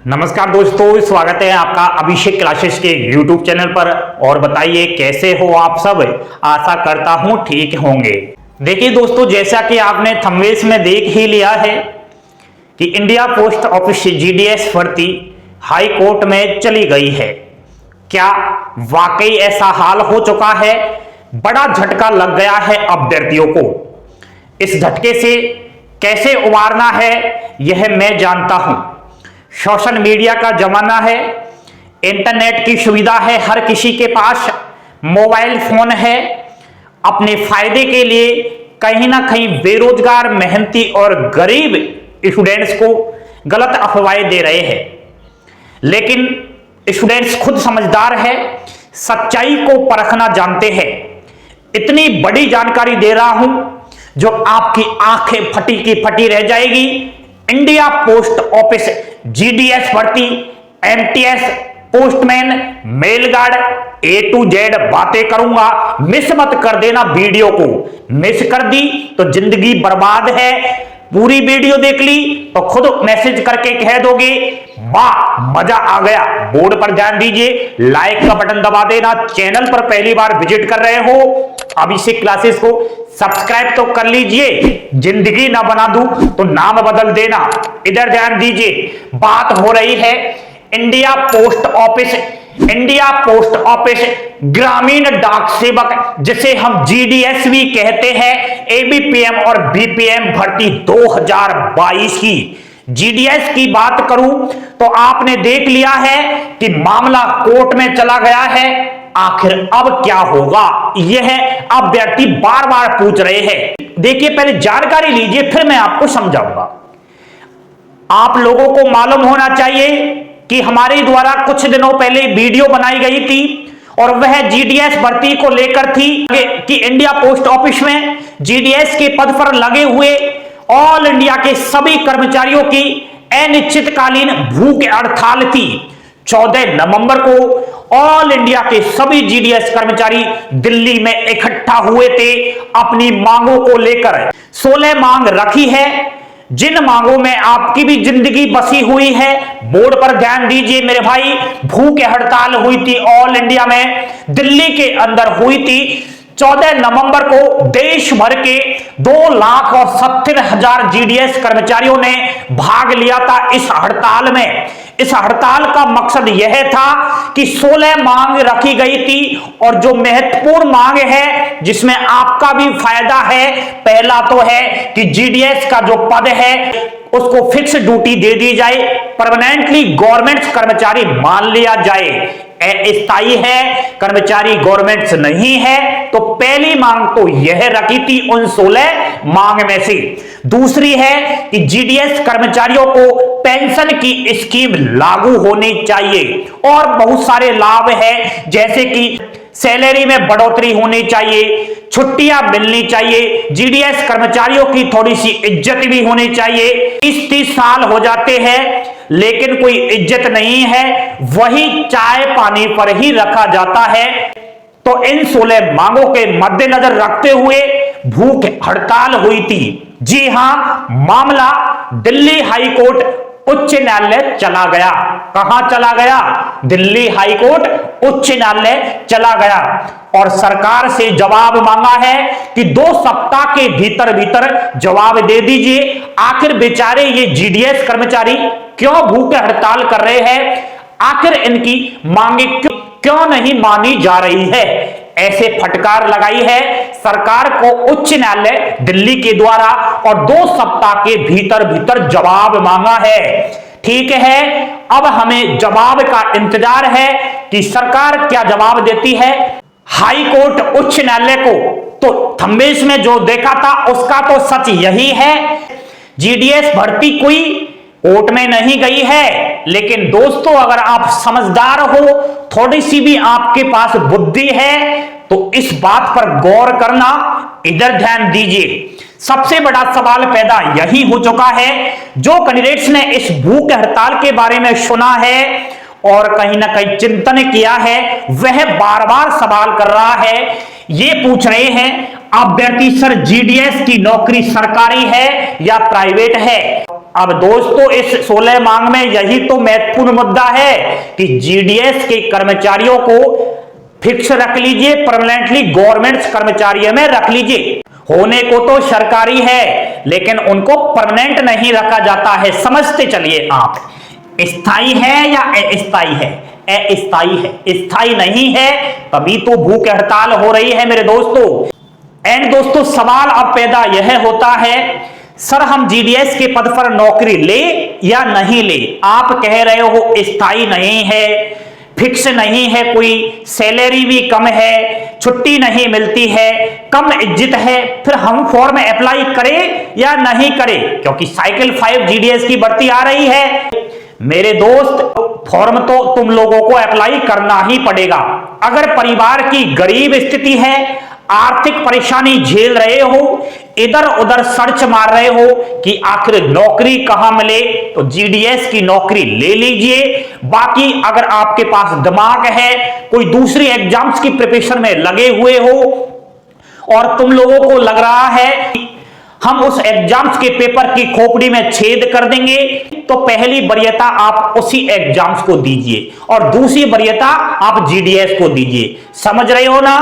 नमस्कार दोस्तों, स्वागत है आपका अभिषेक क्लासेस के YouTube चैनल पर। और बताइए कैसे हो आप सब। आशा करता हूं ठीक होंगे। देखिए दोस्तों, जैसा कि आपने थंबनेल में देख ही लिया है कि इंडिया पोस्ट ऑफिस GDS भर्ती हाई कोर्ट में चली गई है। क्या वाकई ऐसा हाल हो चुका है? बड़ा झटका लग गया है अभ्यर्थियों को। इस झटके से कैसे उबारना है यह मैं जानता हूं। सोशल मीडिया का जमाना है, इंटरनेट की सुविधा है, हर किसी के पास मोबाइल फोन है। अपने फायदे के लिए कहीं ना कहीं बेरोजगार, मेहनती और गरीब स्टूडेंट्स को गलत अफवाहें दे रहे हैं। लेकिन स्टूडेंट्स खुद समझदार है, सच्चाई को परखना जानते हैं। इतनी बड़ी जानकारी दे रहा हूं जो आपकी आंखें फटी की फटी रह जाएगी। इंडिया पोस्ट ऑफिस GDS भर्ती, MTS, postman, mail guard, A to Z बातें करूंगा। मिस मत कर देना वीडियो को। मिस कर दी तो जिंदगी बर्बाद है। पूरी वीडियो देख ली तो खुद मैसेज करके कह दोगे वाह मजा आ गया। बोर्ड पर ध्यान दीजिए, लाइक का बटन दबा देना। चैनल पर पहली बार विजिट कर रहे हो, अभिषेक क्लासेस को सब्सक्राइब तो कर लीजिए। जिंदगी ना बना दूं तो नाम बदल देना। इधर ध्यान दीजिए, बात हो रही है इंडिया पोस्ट ऑफिस ग्रामीण डाक सेवक, जिसे हम GDS भी कहते हैं, ABPM और BPM भर्ती 2022 की। GDS की बात करूं तो आपने देख लिया है कि मामला कोर्ट में चला गया है। आखिर अब क्या होगा, यह अभ्यर्थी बार बार पूछ रहे हैं। देखिए, पहले जानकारी लीजिए, फिर मैं आपको समझाऊंगा। आप लोगों को मालूम होना चाहिए कि हमारे द्वारा कुछ दिनों पहले वीडियो बनाई गई थी और वह GDS भर्ती को लेकर थी कि इंडिया पोस्ट ऑफिस में GDS के पद पर लगे हुए ऑल इंडिया के सभी कर्मचारियों की अनिश्चितकालीन भूख हड़ताल थी। 14 नवंबर को ऑल इंडिया के सभी GDS कर्मचारी दिल्ली में इकट्ठा हुए थे अपनी मांगों को लेकर। 16 मांग रखी है, जिन मांगों में आपकी भी जिंदगी बसी हुई है। बोर्ड पर ध्यान दीजिए मेरे भाई। भूख हड़ताल हुई थी ऑल इंडिया में, दिल्ली के अंदर हुई थी। 14 नवंबर को देश भर के 2,70,000 GDS कर्मचारियों ने भाग लिया था इस हड़ताल में। इस हड़ताल का मकसद यह था कि 16 मांग रखी गई थी और जो महत्वपूर्ण मांग है जिसमें आपका भी फायदा है, पहला तो है कि GDS का जो पद है उसको फिक्स ड्यूटी दे दी जाए, परमानेंटली गवर्नमेंट कर्मचारी मान लिया जाए। अस्थायी है, कर्मचारी गवर्नमेंट नहीं है। तो पहली मांग तो यह रखी थी उन 16 मांग में से। दूसरी है कि GDS कर्मचारियों को पेंशन की स्कीम लागू होनी चाहिए और बहुत सारे लाभ है, जैसे कि सैलरी में बढ़ोतरी होनी चाहिए, छुट्टियां मिलनी चाहिए, GDS कर्मचारियों की थोड़ी सी इज्जत भी होनी चाहिए। 30 साल हो जाते हैं लेकिन कोई इज्जत नहीं है, वही चाय पानी पर ही रखा जाता है। तो इन 16 मांगों के मद्देनजर रखते हुए भूख हड़ताल हुई थी। जी हां, मामला दिल्ली हाई कोर्ट उच्च न्यायालय चला गया। कहां चला गया? दिल्ली हाई कोर्ट उच्च न्यायालय चला गया और सरकार से जवाब मांगा है कि 2 सप्ताह के भीतर भीतर जवाब दे दीजिए। आखिर बेचारे ये GDS कर्मचारी क्यों भूख हड़ताल कर रहे हैं? आखिर इनकी मांगे क्यों नहीं मानी जा रही है? ऐसे फटकार लगाई है सरकार को उच्च न्यायालय दिल्ली के द्वारा और 2 सप्ताह के भीतर भीतर जवाब मांगा है। ठीक है, अब हमें जवाब का इंतजार है कि सरकार क्या जवाब देती है हाई कोर्ट उच्च न्यायालय को। तो थंबनेल में जो देखा था उसका तो सच यही है, GDS भर्ती कोई कोर्ट में नहीं गई है। लेकिन दोस्तों, अगर आप समझदार हो, थोड़ी सी भी आपके पास बुद्धि है, तो इस बात पर गौर करना। इधर ध्यान दीजिए, सबसे बड़ा सवाल पैदा यही हो चुका है। जो कैंडिडेट्स ने इस भूख हड़ताल के बारे में सुना है और कहीं ना कहीं चिंतन किया है, वह बार बार सवाल कर रहा है, ये पूछ रहे हैं अभ्यर्थी सर GDS की नौकरी सरकारी है या प्राइवेट है? अब दोस्तों इस 16 मांग में यही तो महत्वपूर्ण मुद्दा है कि जीडीएस के कर्मचारियों को फिक्स रख लीजिए, परमानेंटली गवर्नमेंट कर्मचारियों में रख लीजिए। होने को तो सरकारी है लेकिन उनको परमानेंट नहीं रखा जाता है। समझते चलिए आप, स्थायी है या अस्थायी है? अस्थायी है, स्थायी नहीं है, तभी तो भूख हड़ताल हो रही है मेरे दोस्तों। एंड दोस्तों सवाल अब पैदा यह होता है, सर हम जीडीएस के पद पर नौकरी ले या नहीं ले? आप कह रहे हो स्थायी नहीं है, फिक्स नहीं है, कोई सैलरी भी कम है, छुट्टी नहीं मिलती है, कम इज्जत है, फिर हम फॉर्म अप्लाई करें या नहीं करें? क्योंकि साइकिल 5 जीडीएस की भर्ती आ रही है मेरे दोस्त, फॉर्म तो तुम लोगों को अप्लाई करना ही पड़ेगा। अगर परिवार की गरीब स्थिति है, आर्थिक परेशानी झेल रहे हो, इधर उधर सर्च मार रहे हो कि आखिर नौकरी कहां मिले, तो जीडीएस की नौकरी ले लीजिए। बाकी अगर आपके पास दिमाग है, कोई दूसरी एग्जाम्स की प्रिपरेशन में लगे हुए हो और तुम लोगों को लग रहा है हम उस एग्जाम्स के पेपर की खोपड़ी में छेद कर देंगे, तो पहली वरीयता आप उसी एग्जाम्स को दीजिए और दूसरी वरीयता आप जीडीएस को दीजिए। समझ रहे हो ना?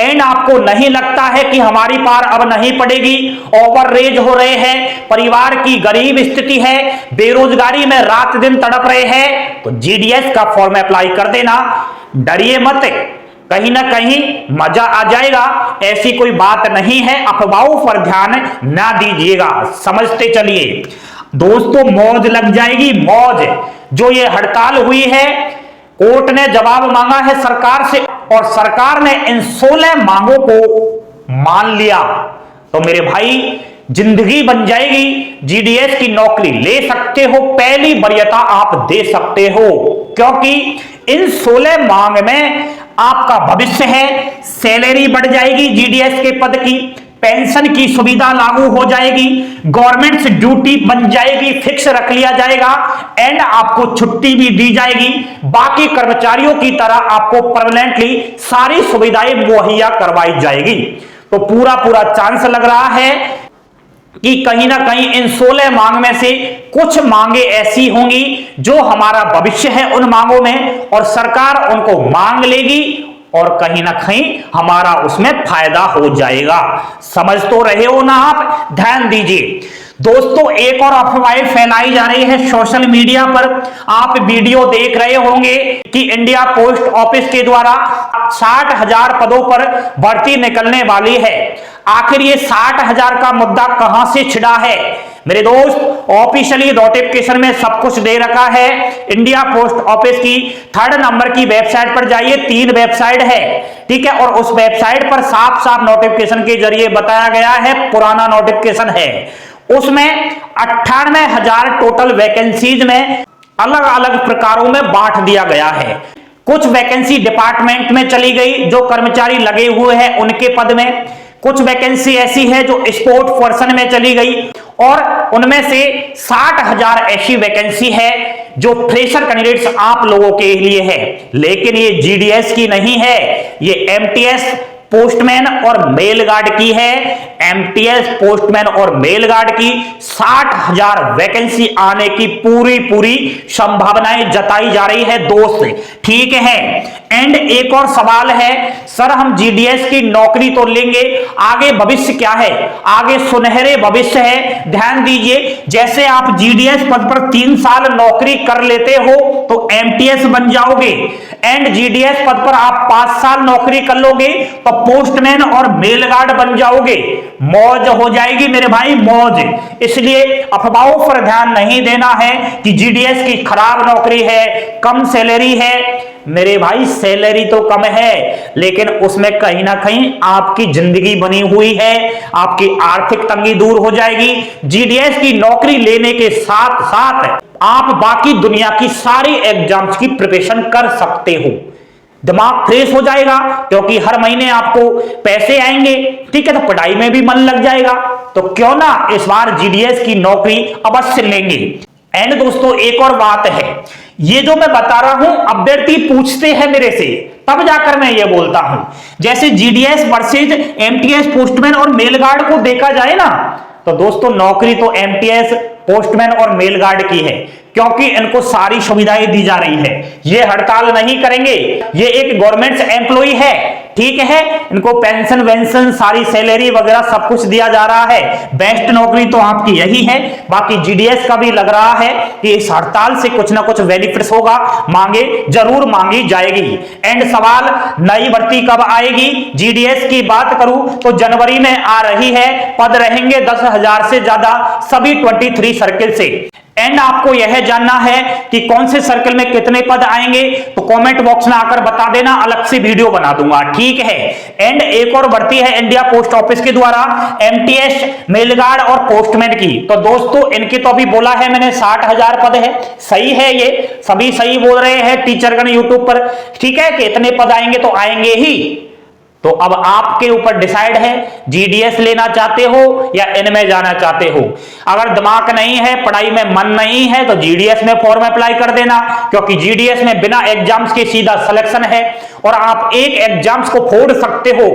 एंड आपको नहीं लगता है कि हमारी पार अब नहीं पड़ेगी, ओवररेज हो रहे हैं, परिवार की गरीब स्थिति है, बेरोजगारी में रात दिन तड़प रहे हैं, तो जीडीएस का फॉर्म अप्लाई कर देना। डरिए मत, कहीं ना कहीं मजा आ जाएगा, ऐसी कोई बात नहीं है। अफवाहों पर ध्यान ना दीजिएगा। समझते चलिए दोस्तों, मौज लग जाएगी, मौज। जो ये हड़ताल हुई है, कोर्ट ने जवाब मांगा है सरकार से और सरकार ने इन 16 मांगों को मान लिया, तो मेरे भाई जिंदगी बन जाएगी। जीडीएस की नौकरी ले सकते हो, पहली वरीयता आप दे सकते हो, क्योंकि इन 16 मांग में आपका भविष्य है, सैलरी बढ़ जाएगी जीडीएस के पद की, पेंशन की सुविधा लागू हो जाएगी, गवर्नमेंट से ड्यूटी बन जाएगी, फिक्स रख लिया जाएगा, एंड आपको छुट्टी भी दी जाएगी। बाकी कर्मचारियों की तरह आपको परमानेंटली सारी सुविधाएं मुहैया करवाई जाएगी। तो पूरा पूरा चांस लग रहा है कि कहीं ना कहीं इन 16 मांग में से कुछ मांगे ऐसी होंगी जो हमारा भविष्य है उन मांगों में, और सरकार उनको मांग लेगी और कहीं ना कहीं हमारा उसमें फायदा हो जाएगा। समझ तो रहे हो ना आप? ध्यान दीजिए दोस्तों, एक और अफवाहें फैलाई जा रही है सोशल मीडिया पर। आप वीडियो देख रहे होंगे कि इंडिया पोस्ट ऑफिस के द्वारा 60,000 पदों पर भर्ती निकलने वाली है। आखिर ये 60,000 का मुद्दा कहां से छिड़ा है मेरे दोस्त? ऑफिशियली नोटिफिकेशन में सब कुछ दे रखा है। इंडिया पोस्ट ऑफिस की 3rd नंबर की वेबसाइट पर जाइए, 3 वेबसाइट है, ठीक है, और उस वेबसाइट पर साफ साफ नोटिफिकेशन के जरिए बताया गया है, पुराना नोटिफिकेशन है, उसमें 98,000 टोटल वैकेंसीज में अलग अलग प्रकारों में बांट दिया गया है। कुछ वैकेंसी डिपार्टमेंट में चली गई, जो कर्मचारी लगे हुए हैं उनके पद में, कुछ वैकेंसी ऐसी है जो स्पोर्ट पर्सन में चली गई, और उनमें से 60,000 ऐसी वैकेंसी है जो फ्रेशर कैंडिडेट्स आप लोगों के लिए है। लेकिन ये जीडीएस की नहीं है, ये एमटीएस पोस्टमैन और मेल गार्ड की है। एमटीएस पोस्टमैन और मेल गार्ड की 60,000 वैकेंसी आने की पूरी पूरी संभावनाएं जताई जा रही है दोस्त, ठीक है। एंड एक और सवाल है, सर हम जीडीएस की नौकरी तो लेंगे, आगे भविष्य क्या है? आगे सुनहरे भविष्य है। ध्यान दीजिए, जैसे आप जीडीएस पद पर 3 साल नौकरी कर लेते हो तो एमटीएस बन जाओगे, एंड जीडीएस पद पर आप 5 साल नौकरी कर लोगे तो पोस्टमैन और मेल गार्ड बन जाओगे। मौज हो जाएगी मेरे भाई, मौज। इसलिए अफवाहों पर ध्यान नहीं देना है कि जीडीएस की खराब नौकरी है, कम सैलरी है। मेरे भाई सैलरी तो कम है, लेकिन उसमें कहीं ना कहीं आपकी जिंदगी बनी हुई है, आपकी आर्थिक तंगी दूर हो जाएगी। जीडीएस की नौकरी लेने के साथ साथ आप बाकी दुनिया की सारी एग्जाम्स की प्रिपरेशन कर सकते हो। दिमाग फ्रेश हो जाएगा, क्योंकि हर महीने आपको पैसे आएंगे, ठीक है, तो पढ़ाई में भी मन लग जाएगा। तो क्यों ना इस बार जीडीएस की नौकरी अवश्य लेंगे। एंड दोस्तों एक और बात है, ये जो मैं बता रहा हूं अभ्यर्थी पूछते हैं मेरे से, तब जाकर मैं ये बोलता हूं। जैसे जीडीएस वर्सेज एमटीएस पोस्टमैन और मेल गार्ड को देखा जाए ना, तो दोस्तों नौकरी तो एमटीएस पोस्टमैन और मेल गार्ड की है, क्योंकि इनको सारी सुविधाएं दी जा रही है। ये हड़ताल नहीं करेंगे, ये एक गवर्नमेंट एम्प्लॉय है, ठीक है, इनको पेंशन वेंशन सारी सैलरी वगैरह सब कुछ दिया जा रहा है। बेस्ट नौकरी तो आपकी यही है। बाकी जीडीएस का भी लग रहा है कि इस हड़ताल से कुछ ना कुछ बेनिफिट्स होगा, मांगे जरूर मांगी जाएगी। एंड सवाल, नई भर्ती कब आएगी? जीडीएस की बात करूं तो जनवरी में आ रही है। पद रहेंगे 10,000 से ज्यादा सभी 23 सर्किल से। एंड आपको यह जानना है कि कौन से सर्कल में कितने पद आएंगे तो कमेंट बॉक्स में आकर बता देना, अलग से वीडियो बना दूंगा, ठीक है। एंड एक और भर्ती है इंडिया पोस्ट ऑफिस के द्वारा एमटीएस, मेलगार्ड और पोस्टमैन की। तो दोस्तों इनकी तो अभी बोला है मैंने 60,000 पद है, सही है, ये सभी सही बोल रहे हैं टीचरगण यूट्यूब पर, ठीक है, कि इतने पद आएंगे तो आएंगे ही। तो अब आपके ऊपर डिसाइड है, जीडीएस लेना चाहते हो या इनमें जाना चाहते हो। अगर दिमाग नहीं है, पढ़ाई में मन नहीं है तो जीडीएस में फॉर्म अप्लाई कर देना, क्योंकि जीडीएस में बिना एग्जाम्स के सीधा सिलेक्शन है और आप एक एग्जाम्स को फोड़ सकते हो।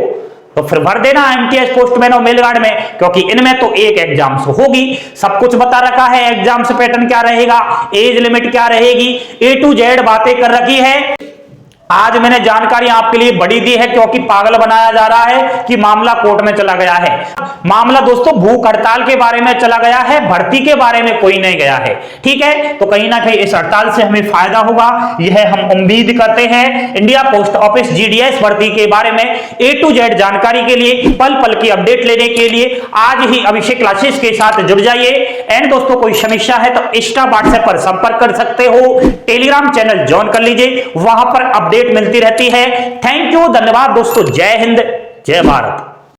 तो फिर भर देना एमटीएस, पोस्टमैन और मेलगार्ड में, क्योंकि इनमें तो एक एग्जाम्स होगी। सब कुछ बता रखा है, एग्जाम्स पैटर्न क्या रहेगा, एज लिमिट क्या रहेगी, A to Z बातें कर रखी है। आज मैंने जानकारी आपके लिए बड़ी दी है, क्योंकि पागल बनाया जा रहा है कि मामला कोर्ट में चला गया है। मामला दोस्तों भूख हड़ताल के बारे में चला गया है, भर्ती के बारे में कोई नहीं गया है, ठीक है। तो कहीं ना कहीं इस हड़ताल से हमें फायदा होगा, यह हम उम्मीद करते हैं। इंडिया पोस्ट ऑफिस जीडीएस भर्ती के बारे में A to Z जानकारी के लिए, पल पल की अपडेट लेने के लिए आज ही अभिषेक क्लासेस के साथ जुड़ जाइए। एंड दोस्तों कोई समस्या है तो इंस्टा व्हाट्सएप पर संपर्क कर सकते हो, टेलीग्राम चैनल ज्वाइन कर लीजिए, वहां पर अपडेट मिलती रहती है। थैंक यू, धन्यवाद दोस्तों, जय हिंद, जय भारत।